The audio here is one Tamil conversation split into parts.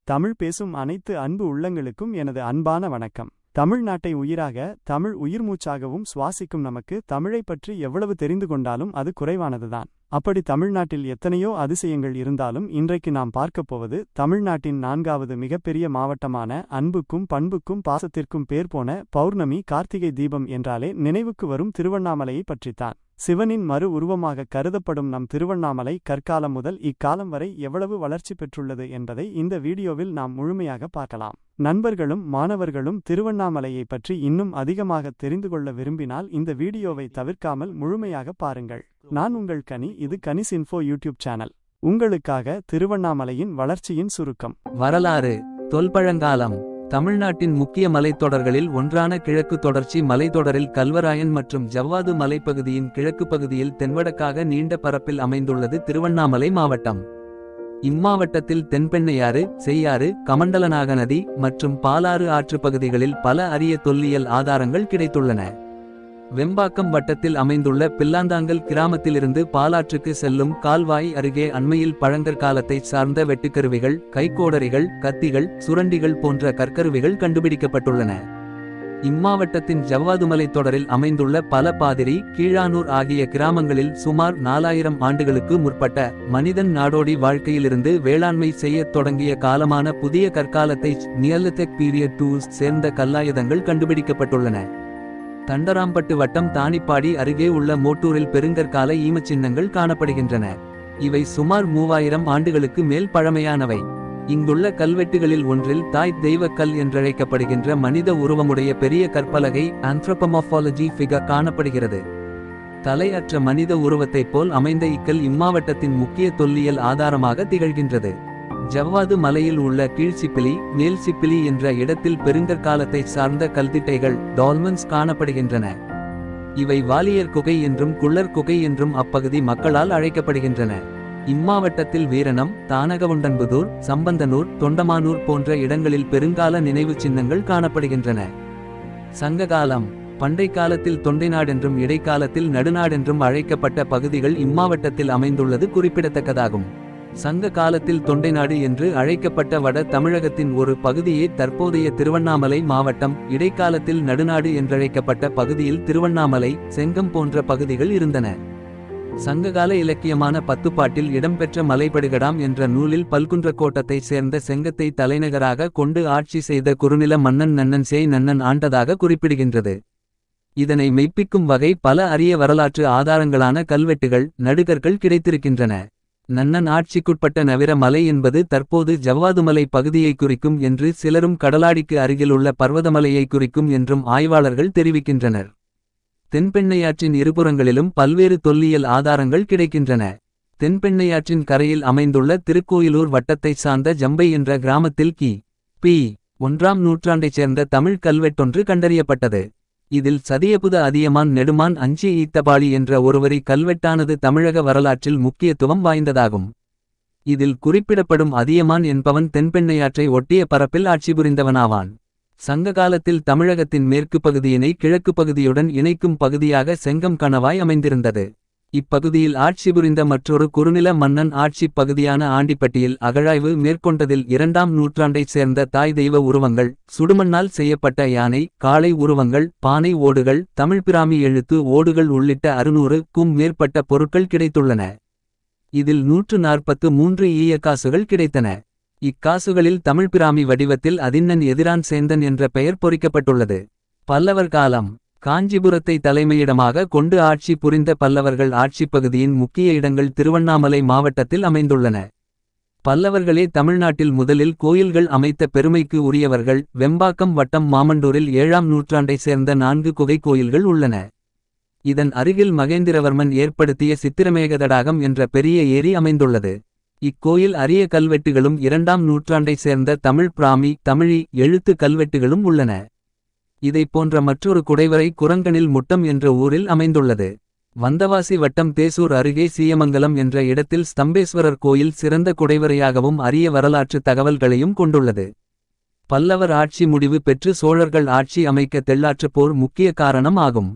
தமிழ் பேசும் அனைத்து அன்பு உள்ளங்களுக்கும் எனது அன்பான வணக்கம். தமிழ்நாட்டை உயிராக, தமிழ் உயிர்மூச்சாகவும் சுவாசிக்கும் நமக்கு தமிழைப் பற்றி எவ்வளவு தெரிந்து கொண்டாலும் அது குறைவானதுதான். அப்படி தமிழ்நாட்டில் எத்தனையோ அதிசயங்கள் இருந்தாலும் இன்றைக்கு நாம் பார்க்கப் போவது தமிழ்நாட்டின் 4வது மிகப்பெரிய மாவட்டமான அன்புக்கும் பண்புக்கும் பாசத்திற்கும் பேர் போன பௌர்ணமி கார்த்திகை தீபம் என்றாலே நினைவுக்கு வரும் திருவண்ணாமலையை பற்றித்தான். சிவனின் மறு உருவமாக கருதப்படும் நம் திருவண்ணாமலை கற்காலம் முதல் இக்காலம் வரை எவ்வளவு வளர்ச்சி பெற்றுள்ளது என்பதை இந்த வீடியோவில் நாம் முழுமையாக பார்க்கலாம். நண்பர்களும் மாணவர்களும் திருவண்ணாமலையை பற்றி இன்னும் அதிகமாக தெரிந்து கொள்ள விரும்பினால் இந்த வீடியோவை தவிர்க்காமல் முழுமையாக பாருங்கள். நான் உங்கள் கனி, இது கனிஸ் இன்ஃபோ யூடியூப் சேனல். உங்களுக்காக திருவண்ணாமலையின் வளர்ச்சியின் சுருக்கம். வரலாறு. தொல்பழங்காலம். தமிழ்நாட்டின் முக்கிய மலைத்தொடர்களில் ஒன்றான கிழக்கு தொடர்ச்சி மலைத்தொடரில் கல்வராயன் மற்றும் ஜவ்வாது மலைப்பகுதியின் கிழக்கு பகுதியில் தென்வடக்காக நீண்ட பரப்பில் அமைந்துள்ளது திருவண்ணாமலை மாவட்டம். இம்மாவட்டத்தில் தென்பெண்ணையாறு, செய்யாறு, கமண்டலநாக நதி மற்றும் பாலாறு ஆற்று பகுதிகளில் பல அரிய தொல்லியல் ஆதாரங்கள் கிடைத்துள்ளன. வெம்பாக்கம் வட்டத்தில் அமைந்துள்ள பில்லாந்தாங்கல் கிராமத்திலிருந்து பாலாற்றுக்கு செல்லும் கால்வாய் அருகே அண்மையில் பழங்கற்காலத்தைச் சார்ந்த வெட்டுக்கருவிகள், கைக்கோடரிகள், கத்திகள், சுரண்டிகள் போன்ற கற்கருவிகள் கண்டுபிடிக்கப்பட்டுள்ளன. இம்மாவட்டத்தின் ஜவ்வாதுமலை தொடரில் அமைந்துள்ள பல பாதிரி, கீழானூர் ஆகிய கிராமங்களில் சுமார் 4000 ஆண்டுகளுக்கு முற்பட்ட மனிதன் நாடோடி வாழ்க்கையிலிருந்து வேளாண்மை செய்யத் தொடங்கிய காலமான புதிய கற்காலத்தை நியலித்திக் பீரியட் டூல்ஸ் சேர்ந்த கல்லாயுதங்கள் கண்டுபிடிக்கப்பட்டுள்ளன. தண்டராம்பட்டு வட்டம் தானிப்பாடி அருகே உள்ள மோட்டூரில் பெருங்கற்கால ஈமச்சின்னங்கள் காணப்படுகின்றன. இவை சுமார் 3000 ஆண்டுகளுக்கு மேல் பழமையானவை. இங்குள்ள கல்வெட்டுகளில் ஒன்றில் தாய் தெய்வக்கல் என்றழைக்கப்படுகின்ற மனித உருவமுடைய பெரிய கற்பலகை ஆந்த்ரோபோமார்ஃபாலஜி ஃபிகர் காணப்படுகிறது. தலையற்ற மனித உருவத்தைப் போல் அமைந்த இக்கல் இம்மாவட்டத்தின் முக்கிய தொல்லியல் ஆதாரமாக திகழ்கின்றது. ஜவ்வாது மலையில் உள்ள கீழ்சிப்பிலி, மேல் சிப்பிலி என்ற இடத்தில் பெருங்கற்காலத்தை சார்ந்த கல்திட்டைகள் டால்மன்ஸ் காணப்படுகின்றன. இவை வாலியர் குகை என்றும் குள்ளர் குகை என்றும் அப்பகுதி மக்களால் அழைக்கப்படுகின்றன. இம்மாவட்டத்தில் வீரணம், தானகவுண்டன்புதூர், சம்பந்தனூர், தொண்டமானூர் போன்ற இடங்களில் பெருங்கால நினைவு சின்னங்கள் காணப்படுகின்றன. சங்ககாலம். பண்டை காலத்தில் தொண்டைநாடென்றும் இடைக்காலத்தில் நடுநாடென்றும் அழைக்கப்பட்ட பகுதிகள் இம்மாவட்டத்தில் அமைந்துள்ளது குறிப்பிடத்தக்கதாகும். சங்க காலத்தில் தொண்டைநாடு என்று அழைக்கப்பட்ட வட தமிழகத்தின் ஒரு பகுதியே தற்போதைய திருவண்ணாமலை மாவட்டம். இடைக்காலத்தில் நடுநாடு என்றழைக்கப்பட்ட பகுதியில் திருவண்ணாமலை, செங்கம் போன்ற பகுதிகள் இருந்தன. சங்ககால இலக்கியமான பத்துப்பாட்டில் இடம்பெற்ற மலைபடுகடாம் என்ற நூலில் பல்குன்றக்கோட்டத்தைச் சேர்ந்த செங்கத்தை தலைநகராக கொண்டு ஆட்சி செய்த குறுநில மன்னன் நன்னன் சேய் நன்னன் ஆண்டதாக குறிப்பிடுகின்றது. இதனை மெய்ப்பிக்கும் வகை பல அரிய வரலாற்று ஆதாரங்களான கல்வெட்டுகள், நடுகர்கள் கிடைத்திருக்கின்றன. நன்னன் ஆட்சிக்குட்பட்ட நவிர மலை என்பது தற்போது ஜவ்வாதுமலை பகுதியை குறிக்கும் என்று சிலரும் கடலாடிக்கு அருகிலுள்ள பர்வதமலையை குறிக்கும் என்றும் ஆய்வாளர்கள் தெரிவிக்கின்றனர். தென்பெண்ணையாற்றின் இருபுறங்களிலும் பல்வேறு தொல்லியல் ஆதாரங்கள் கிடைக்கின்றன. தென்பெண்ணையாற்றின் கரையில் அமைந்துள்ள திருக்கோயிலூர் வட்டத்தைச் சார்ந்த ஜம்பை என்ற கிராமத்தில் கி.பி. 1ஆம் நூற்றாண்டைச் சேர்ந்த தமிழ் கல்வெட்டொன்று கண்டறியப்பட்டது. இதில் சதியபுத அதியமான் நெடுமான் அஞ்சி ஈத்தபாளி என்ற ஒருவரி கல்வெட்டானது தமிழக வரலாற்றில் முக்கியத்துவம் வாய்ந்ததாகும். இதில் குறிப்பிடப்படும் அதியமான் என்பவன் தென்பெண்ணையாற்றை ஒட்டிய பரப்பில் ஆட்சி புரிந்தவனாவான். சங்ககாலத்தில் தமிழகத்தின் மேற்கு பகுதியினை கிழக்கு பகுதியுடன் இணைக்கும் பகுதியாக செங்கம் கணவாய் அமைந்திருந்தது. இப்பகுதியில் ஆட்சி புரிந்த மற்றொரு குறுநில மன்னன் ஆட்சிப் பகுதியான ஆண்டிப்பட்டியில் அகழாய்வு மேற்கொண்டதில் 2ஆம் நூற்றாண்டைச் சேர்ந்த தாய் தெய்வ உருவங்கள், சுடுமண்ணால் செய்யப்பட்ட யானை, காளை உருவங்கள், பானை ஓடுகள், தமிழ்பிராமி எழுத்து ஓடுகள் உள்ளிட்ட 600க்கும் மேற்பட்ட பொருட்கள் கிடைத்துள்ளன. இதில் 143 ஈயக்காசுகள் கிடைத்தன. இக்காசுகளில் தமிழ்பிராமி வடிவத்தில் அதின்னன் எதிரான் சேந்தன் என்ற பெயர் பொறிக்கப்பட்டுள்ளது. பல்லவர் காலம். காஞ்சிபுரத்தை தலைமையிடமாக கொண்டு ஆட்சி புரிந்த பல்லவர்கள் ஆட்சிப் பகுதியின் முக்கிய இடங்கள் திருவண்ணாமலை மாவட்டத்தில் அமைந்துள்ளன. பல்லவர்களே தமிழ்நாட்டில் முதலில் கோயில்கள் அமைத்த பெருமைக்கு உரியவர்கள். வெம்பாக்கம் வட்டம் மாமண்டூரில் 7ஆம் நூற்றாண்டைச் சேர்ந்த 4 குகை கோயில்கள் உள்ளன. இதன் அருகில் மகேந்திரவர்மன் ஏற்படுத்திய சித்திரமேக தடாகம் என்ற பெரிய ஏரி அமைந்துள்ளது. இக்கோயில் அரிய கல்வெட்டுகளும் 2ஆம் நூற்றாண்டைச் சேர்ந்த தமிழ் பிராமி, தமிழி எழுத்து கல்வெட்டுகளும் உள்ளன. இதை போன்ற மற்றொரு குடைவரை குரங்கனில் முட்டம் என்ற ஊரில் அமைந்துள்ளது. வந்தவாசி வட்டம் தேசூர் அருகே சீயமங்கலம் என்ற இடத்தில் ஸ்தம்பேஸ்வரர் கோயில் சிறந்த குடைவரையாகவும் அரிய வரலாற்று தகவல்களையும் கொண்டுள்ளது. பல்லவர் ஆட்சி முடிவு பெற்று சோழர்கள் ஆட்சி அமைக்க தெள்ளாற்று போர் முக்கிய காரணம் ஆகும்.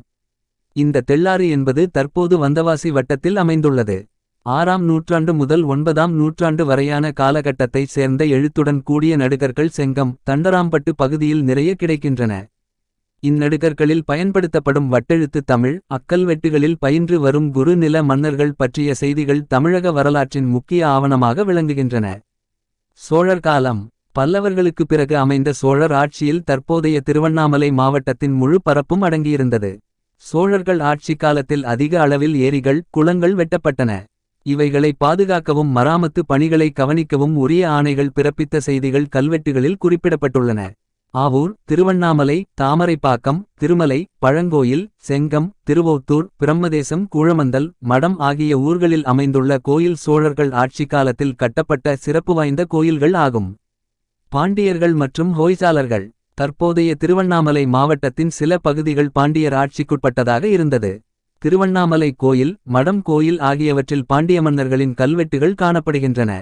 இந்த தெள்ளாறு என்பது தற்போது வந்தவாசி வட்டத்தில் அமைந்துள்ளது. 6ஆம் நூற்றாண்டு முதல் 9ஆம் நூற்றாண்டு வரையான காலகட்டத்தைச் சேர்ந்த எழுத்துடன் கூடிய நடுகர்கள் செங்கம் தண்டராம்பட்டு பகுதியில் நிறைய கிடைக்கின்றன. இந்நடுகர்களில் பயன்படுத்தப்படும் வட்டெழுத்து தமிழ் அக்கல்வெட்டுகளில் பயின்று வரும் குரு நில மன்னர்கள் பற்றிய செய்திகள் தமிழக வரலாற்றின் முக்கிய ஆவணமாக விளங்குகின்றன. சோழர் காலம். பல்லவர்களுக்கு பிறகு அமைந்த சோழர் ஆட்சியில் தற்போதைய திருவண்ணாமலை மாவட்டத்தின் முழு பரப்பும் அடங்கியிருந்தது. சோழர்கள் ஆட்சி காலத்தில் அதிக அளவில் ஏரிகள் குளங்கள் வெட்டப்பட்டன. இவைகளை பாதுகாக்கவும் மராமத்து பணிகளை கவனிக்கவும் உரிய ஆணைகள் பிறப்பித்த செய்திகள் கல்வெட்டுகளில் குறிப்பிடப்பட்டுள்ளன. ஆவூர் திருவண்ணாமலை தாமரைப்பாக்கம் திருமலை பழங்கோயில் செங்கம் திருவோத்தூர் பிரம்மதேசம் கூழமந்தல் மடம் ஆகிய ஊர்களில் அமைந்துள்ள கோயில் சோழர்கள் ஆட்சி காலத்தில் கட்டப்பட்ட சிறப்பு வாய்ந்த கோயில்கள் ஆகும். பாண்டியர்கள் மற்றும் ஹொய்சாளர்கள். தற்போதைய திருவண்ணாமலை மாவட்டத்தின் சில பகுதிகள் பாண்டியர் ஆட்சிக்குட்பட்டதாக இருந்தது. திருவண்ணாமலை கோயில் மடம் கோயில் ஆகியவற்றில் பாண்டிய மன்னர்களின் கல்வெட்டுகள் காணப்படுகின்றன.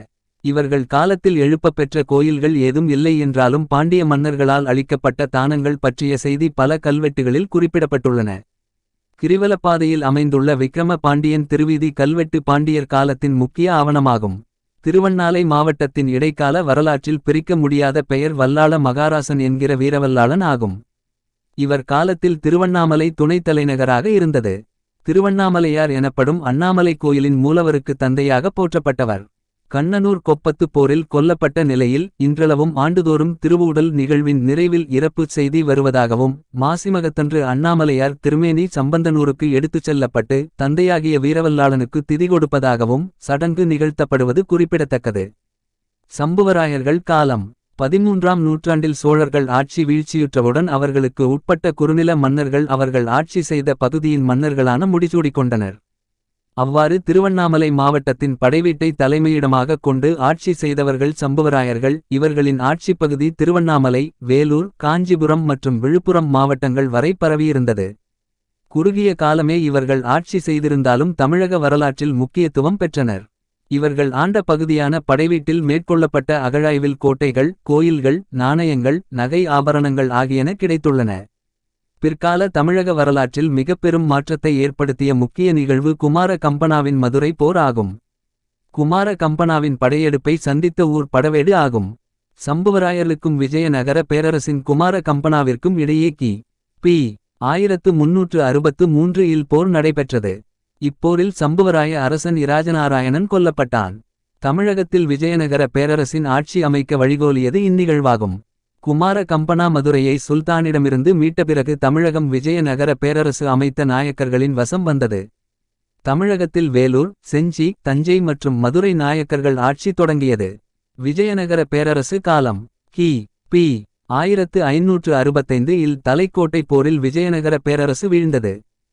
இவர்கள் காலத்தில் எழுப்பப்பெற்ற கோயில்கள் ஏதும் இல்லை என்றாலும் பாண்டிய மன்னர்களால் அளிக்கப்பட்ட தானங்கள் பற்றிய செய்தி பல கல்வெட்டுகளில் குறிப்பிடப்பட்டுள்ளன. கிரிவலப்பாதையில் அமைந்துள்ள விக்கிரம பாண்டியன் திருவீதி கல்வெட்டு பாண்டியர் காலத்தின் முக்கிய ஆவணமாகும். திருவண்ணாலை மாவட்டத்தின் இடைக்கால வரலாற்றில் பிரிக்க முடியாத பெயர் வல்லாள மகாராசன் என்கிற வீரவல்லாளன் ஆகும். இவர் காலத்தில் திருவண்ணாமலை துணைத் தலைநகராக இருந்தது. திருவண்ணாமலையார் எனப்படும் அண்ணாமலை கோயிலின் மூலவருக்கு தந்தையாக போற்றப்பட்டவர். கண்ணனூர் கொப்பத்து போரில் கொல்லப்பட்ட நிலையில் இன்றளவும் ஆண்டுதோறும் திருவூடல் நிகழ்வின் நிறைவில் இறப்பு செய்தி வருவதாகவும் மாசிமகத்தன்று அண்ணாமலையார் திருமேனி சம்பந்தனூருக்கு எடுத்துச் செல்லப்பட்டு தந்தையாகிய வீரவல்லாளனுக்கு திதி கொடுப்பதாகவும் சடங்கு நிகழ்த்தப்படுவது குறிப்பிடத்தக்கது. சம்புவராயர்கள் காலம். 13ஆம் நூற்றாண்டில் சோழர்கள் ஆட்சி வீழ்ச்சியுற்றவுடன் அவர்களுக்கு உட்பட்ட குறுநில மன்னர்கள் அவர்கள் ஆட்சி செய்த பகுதியின் மன்னர்களான முடிசூடிக்கொண்டனர். அவ்வாறு திருவண்ணாமலை மாவட்டத்தின் படைவீட்டை தலைமையிடமாக கொண்டு ஆட்சி செய்தவர்கள் சம்புவராயர்கள். இவர்களின் ஆட்சிப்பகுதி திருவண்ணாமலை வேலூர் காஞ்சிபுரம் மற்றும் விழுப்புரம் மாவட்டங்கள் வரை பரவியிருந்தது. குறுகிய காலமே இவர்கள் ஆட்சி செய்திருந்தாலும் தமிழக வரலாற்றில் முக்கியத்துவம் பெற்றனர். இவர்கள் ஆண்ட பகுதியான படைவீட்டில் மேற்கொள்ளப்பட்ட அகழாய்வில் கோட்டைகள் கோயில்கள் நாணயங்கள் நகை ஆபரணங்கள் ஆகியன கிடைத்துள்ளன. பிற்கால தமிழக வரலாற்றில் மிகப்பெரும் மாற்றத்தை ஏற்படுத்திய முக்கிய நிகழ்வு குமார கம்பனாவின் மதுரை போர் ஆகும். குமார கம்பனாவின் படையெடுப்பை சந்தித்த ஊர் படவேடு ஆகும். சம்புவராயர்களுக்கும் விஜயநகர பேரரசின் குமார கம்பனாவிற்கும் இடையே கி.பி. 1363 இல் போர் நடைபெற்றது. இப்போரில் சம்புவராய அரசன் இராஜநாராயணன் கொல்லப்பட்டான். தமிழகத்தில் விஜயநகர பேரரசின் ஆட்சி அமைக்க வழிகோலியது இந்நிகழ்வாகும். குமார கம்பனா மதுரையை சுல்தானிடமிருந்து மீட்ட பிறகு தமிழகம் விஜயநகர பேரரசு அமைத்த நாயக்கர்களின் வசம் வந்தது. தமிழகத்தில் வேலூர் செஞ்சி தஞ்சை மற்றும் மதுரை நாயக்கர்கள் ஆட்சி தொடங்கியது. விஜயநகர பேரரசு காலம். கி.பி. 1565 இல் தலைக்கோட்டை போரில் விஜயநகர பேரரசு வீழ்ந்தது.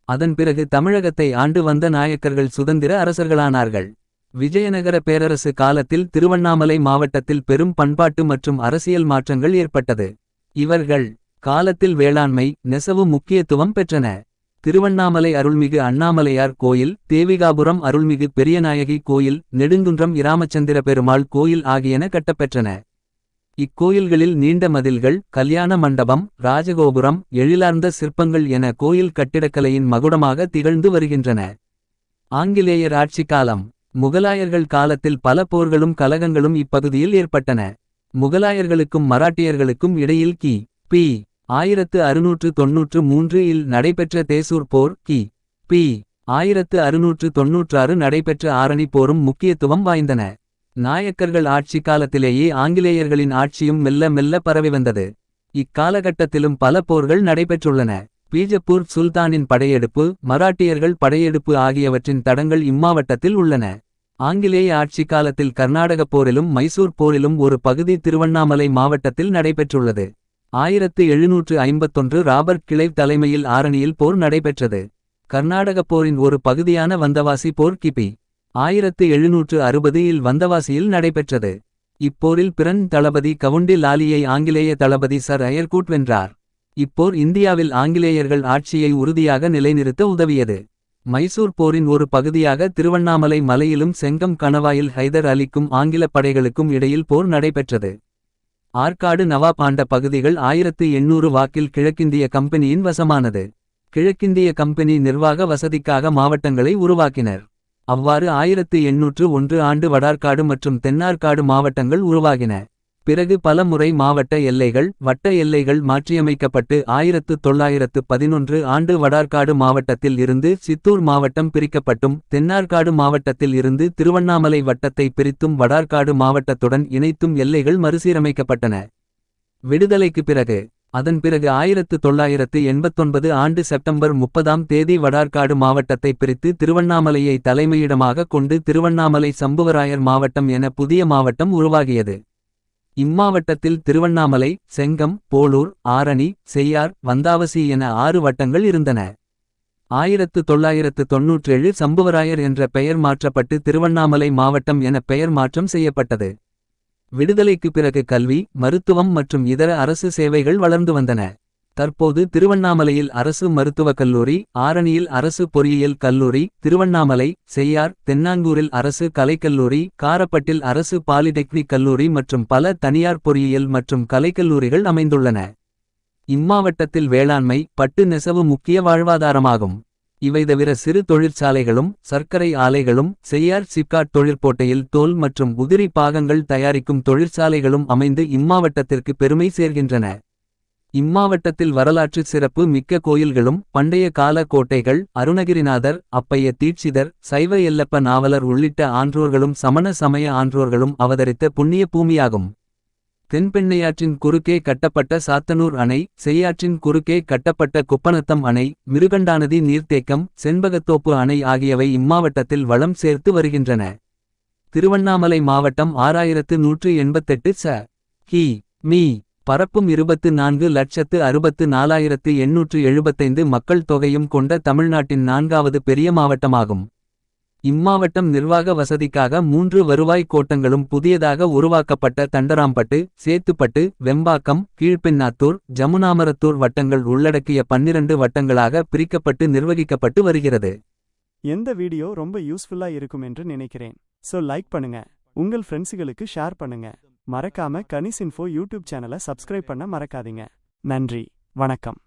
அதன் பிறகு தமிழகத்தை ஆண்டு வந்த நாயக்கர்கள் சுதந்திர அரசர்களானார்கள். விஜயநகர பேரரசு காலத்தில் திருவண்ணாமலை மாவட்டத்தில் பெரும் பண்பாட்டு மற்றும் அரசியல் மாற்றங்கள் ஏற்பட்டது. இவர்கள் காலத்தில் வேளாண்மை நெசவு முக்கியத்துவம் பெற்றன. திருவண்ணாமலை அருள்மிகு அண்ணாமலையார் கோயில் தேவிகாபுரம் அருள்மிகு பெரியநாயகி கோயில் நெடுங்குன்றம் இராமச்சந்திர பெருமாள் கோயில் ஆகியன கட்டப்பெற்றன. இக்கோயில்களில் நீண்ட மதில்கள் கல்யாண மண்டபம் ராஜகோபுரம் எழிலார்ந்த சிற்பங்கள் என கோயில் கட்டிடக்கலையின் மகுடமாக திகழ்ந்து வருகின்றன. ஆங்கிலேயர் ஆட்சி காலம். முகலாயர்கள் காலத்தில் பல போர்களும் கலகங்களும் இப்பகுதியில் ஏற்பட்டன. முகலாயர்களுக்கும் மராட்டியர்களுக்கும் இடையில் கி.பி. 1693 இல் நடைபெற்ற தேசூர் போர் கி.பி. 1696 நடைபெற்ற ஆரணி போரும் முக்கியத்துவம் வாய்ந்தன. நாயக்கர்கள் ஆட்சி காலத்திலேயே ஆங்கிலேயர்களின் ஆட்சியும் மெல்ல மெல்ல பரவி வந்தது. இக்காலகட்டத்திலும் பல போர்கள் நடைபெற்றுள்ளன. பீஜப்பூர் சுல்தானின் படையெடுப்பு மராட்டியர்கள் படையெடுப்பு ஆகியவற்றின் தடங்கள் இம்மாவட்டத்தில் உள்ளன. ஆங்கிலேய ஆட்சி காலத்தில் கர்நாடகப் போரிலும் மைசூர் போரிலும் ஒரு பகுதி திருவண்ணாமலை மாவட்டத்தில் நடைபெற்றுள்ளது. 1751 ராபர்ட் கிளைவ் தலைமையில் ஆரணியில் போர் நடைபெற்றது. கர்நாடகப் போரின் ஒரு பகுதியான வந்தவாசி போர் கிபி 1760 இல் வந்தவாசியில் நடைபெற்றது. இப்போரில் பிறன் தளபதி கவுண்டி லாலியை ஆங்கிலேய தளபதி சர் அயர்கூட் வென்றார். இப்போர் இந்தியாவில் ஆங்கிலேயர்கள் ஆட்சியை உறுதியாக நிலைநிறுத்த உதவியது. மைசூர் போரின் ஒரு பகுதியாக திருவண்ணாமலை மலையிலும் செங்கம் கணவாயில் ஹைதர் அலிக்கும் ஆங்கிலப் படைகளுக்கும் இடையில் போர் நடைபெற்றது. ஆற்காடு நவாப் ஆண்ட பகுதிகள் 1800 வாக்கில் கிழக்கிந்திய கம்பெனியின் வசமானது. கிழக்கிந்திய கம்பெனி நிர்வாக வசதிக்காக மாவட்டங்களை உருவாக்கினர். அவ்வாறு 1801 ஆண்டு வடார்காடு மற்றும் தென்னார்காடு மாவட்டங்கள் உருவாகின. பிறகு பல முறை மாவட்ட எல்லைகள் வட்ட எல்லைகள் மாற்றியமைக்கப்பட்டு 1911 ஆண்டு வடார்காடு மாவட்டத்தில் இருந்து சித்தூர் மாவட்டம் பிரிக்கப்பட்டும் தென்னார்காடு மாவட்டத்தில் இருந்து திருவண்ணாமலை வட்டத்தை பிரித்தும் வடார்காடு மாவட்டத்துடன் இணைத்தும் எல்லைகள் மறுசீரமைக்கப்பட்டன. விடுதலைக்கு பிறகு அதன் பிறகு 1989 ஆண்டு செப்டம்பர் 30ஆம் தேதி வடார்காடு மாவட்டத்தை பிரித்து திருவண்ணாமலையை தலைமையிடமாக கொண்டு திருவண்ணாமலை சம்புவராயர் மாவட்டம் என புதிய மாவட்டம் உருவாகியது. இம்மாவட்டத்தில் திருவண்ணாமலை, செங்கம், போளூர், ஆரணி, செய்யார், வந்தாவசி என 6 வட்டங்கள் இருந்தன. 1997 சம்புவராயர் என்ற பெயர் மாற்றப்பட்டு திருவண்ணாமலை மாவட்டம் என பெயர் மாற்றம் செய்யப்பட்டது. விடுதலைக்கு பிறகு கல்வி, மருத்துவம் மற்றும் இதர அரசு சேவைகள் வளர்ந்து வந்தன. தற்போது திருவண்ணாமலையில் அரசு மருத்துவக் கல்லூரி, ஆரணியில் அரசு பொறியியல் கல்லூரி, திருவண்ணாமலை, செய்யார், தென்னாங்கூரில் அரசு கலைக்கல்லூரி, காரப்பட்டில் அரசு பாலிடெக்னிக் கல்லூரி மற்றும் பல தனியார் பொறியியல் மற்றும் கலைக்கல்லூரிகள் அமைந்துள்ளன. இம்மாவட்டத்தில் வேளாண்மை, பட்டு நெசவு முக்கிய வாழ்வாதாரமாகும். இவை தவிர சிறு தொழிற்சாலைகளும் சர்க்கரை ஆலைகளும் செய்யார் சிப்காட் தொழிற்போட்டையில் தோல் மற்றும் உதிரி பாகங்கள் தயாரிக்கும் தொழிற்சாலைகளும் அமைந்து இம்மாவட்டத்திற்கு பெருமை சேர்க்கின்றன. இம்மாவட்டத்தில் வரலாற்று சிறப்பு மிக்க கோயில்களும் பண்டைய கால கோட்டைகள், அருணகிரிநாதர், அப்பைய தீட்சிதர், சைவ எல்லப்ப நாவலர் உள்ளிட்ட ஆன்றோர்களும் சமண சமய ஆன்றோர்களும் அவதரித்த புண்ணிய பூமியாகும். தென்பெண்ணையாற்றின் குறுக்கே கட்டப்பட்ட சாத்தனூர் அணை, செய்யாற்றின் குறுக்கே கட்டப்பட்ட குப்பநத்தம் அணை, மிருகண்டாநதி நீர்த்தேக்கம், செண்பகத்தோப்பு அணை ஆகியவை இம்மாவட்டத்தில் வளம் சேர்த்து வருகின்றன. திருவண்ணாமலை மாவட்டம் 6188 கி.மீ. பரப்பும் 24,64,875 மக்கள் தொகையும் கொண்ட தமிழ்நாட்டின் 4வது பெரிய மாவட்டமாகும். இம்மாவட்டம் நிர்வாக வசதிக்காக 3 வருவாய் கோட்டங்களும் புதியதாக உருவாக்கப்பட்ட தண்டராம்பட்டு, சேத்துப்பட்டு, வெம்பாக்கம், கீழ்பென்னாத்தூர், ஜமுனாமரத்தூர் வட்டங்கள் உள்ளடக்கிய 12 வட்டங்களாக பிரிக்கப்பட்டு நிர்வகிக்கப்பட்டு வருகிறது. எந்த வீடியோ ரொம்ப யூஸ்ஃபுல்லா இருக்கும் என்று நினைக்கிறேன். சோ லைக் பண்ணுங்க, உங்கள் ஃப்ரெண்ட்ஸுகளுக்கு ஷேர் பண்ணுங்க. மறக்காம கனிஸ் இன்ஃபோ யூடியூப் சேனலை சப்ஸ்கிரைப் பண்ண மறக்காதீங்க. நன்றி, வணக்கம்.